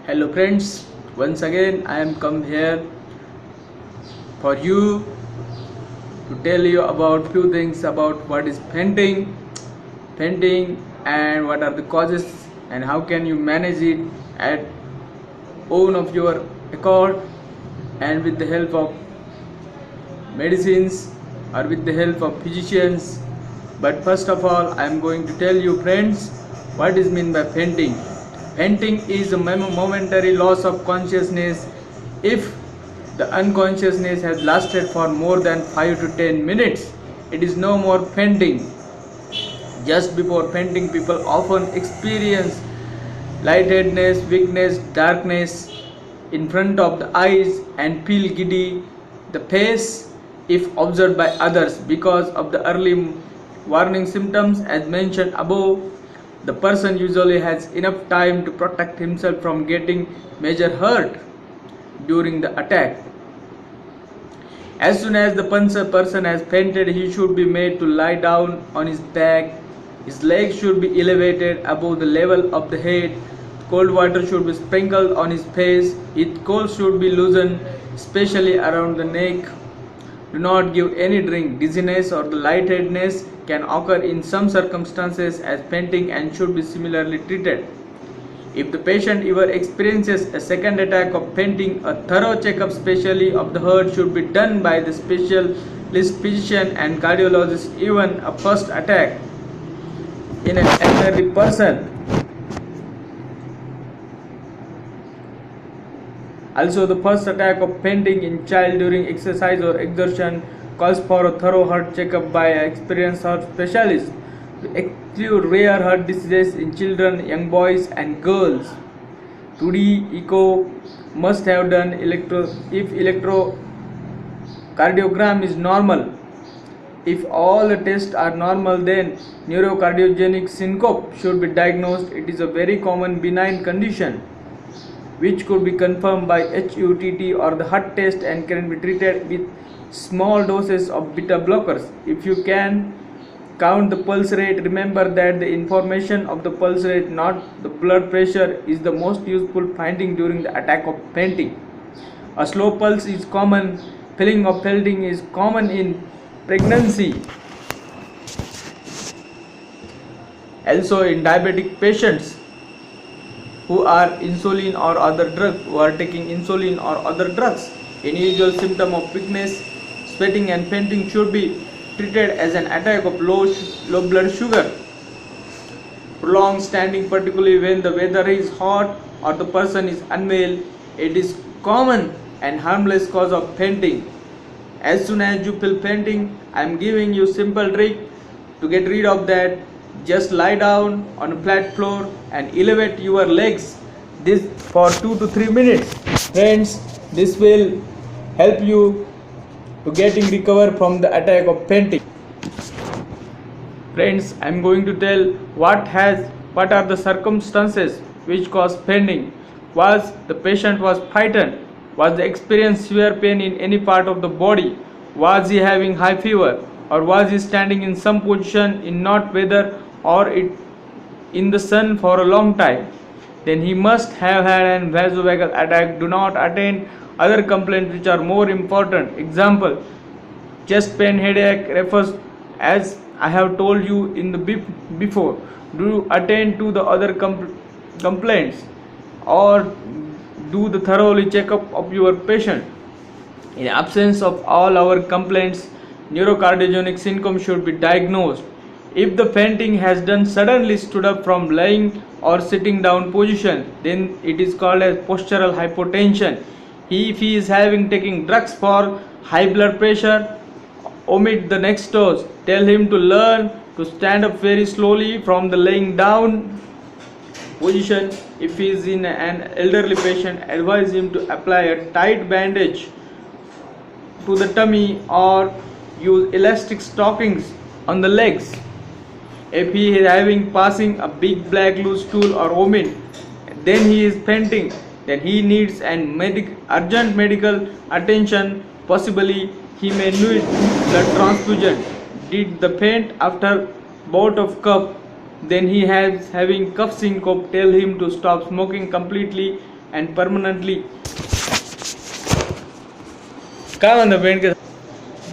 Hello friends, once again I am come here for you to tell you about few things about what is fainting and what are the causes and how can you manage it at own of your accord and with the help of medicines or with the help of physicians. But first of all I am going to tell you friends what is meant by fainting. Fainting is a momentary loss of consciousness if the unconsciousness has lasted for more than 5 to 10 minutes. It is no more fainting. Just before fainting, people often experience lightheadedness, weakness, darkness in front of the eyes and feel giddy. The face, if observed by others, because of the early warning symptoms as mentioned above, the person usually has enough time to protect himself from getting major hurt during the attack. As soon as the person has fainted, he should be made to lie down on his back. His legs should be elevated above the level of the head. Cold water should be sprinkled on his face. His clothes should be loosened, especially around the neck. Do not give any drink. Dizziness or the lightheadedness can occur in some circumstances as fainting and should be similarly treated. If the patient ever experiences a second attack of fainting, a thorough checkup, especially of the heart, should be done by the specialist physician and cardiologist. Even a first attack in an elderly person. Also, the first attack of fainting in child during exercise or exertion calls for a thorough heart checkup by an experienced heart specialist to exclude rare heart diseases in children, young boys and girls. 2D echo must have done if electrocardiogram is normal. If all the tests are normal, then neurocardiogenic syncope should be diagnosed. It is a very common benign condition which could be confirmed by HUTT or the heart test and can be treated with small doses of beta blockers. If you can count the pulse rate, remember that the information of the pulse rate, not the blood pressure, is the most useful finding during the attack of fainting. A slow pulse is common. Feeling of fainting is common in pregnancy. Also in diabetic patients who are insulin or other drugs, who are taking insulin or other drugs. Unusual symptom of weakness, sweating and fainting should be treated as an attack of low blood sugar. Prolonged standing, particularly when the weather is hot or the person is unwell, it is common and harmless cause of fainting. As soon as you feel fainting, I am giving you simple trick to get rid of that. Just lie down on a flat floor and elevate your legs this for 2 to 3 minutes. Friends, this will help you to getting recover from the attack of fainting. Friends, I am going to tell what are the circumstances which cause fainting. Was the patient was frightened? Was they experienced severe pain in any part of the body? Was he having high fever? Or was he standing in some position in not weather or in the sun for a long time? Then he must have had an vasovagal attack. Do not attend other complaints which are more important. Example, chest pain, headache refers, as I have told you in the before. Do attend to the other complaints or do the thoroughly checkup of your patient. In absence of all our complaints, neurocardiogenic syndrome should be diagnosed. If the fainting has done suddenly stood up from lying or sitting down position, then it is called as postural hypotension. If he is taking drugs for high blood pressure, omit the next dose. Tell him to learn to stand up very slowly from the laying down position. If he is in an elderly patient, advise him to apply a tight bandage to the tummy or use elastic stockings on the legs. If he is passing a big black loose stool or vomit, then he is fainting, then he needs an urgent medical attention. Possibly he may need blood transfusion. Did the faint after bout of cough, then he has having cough syncope. Tell him to stop smoking completely and permanently. काय म्हणतो paint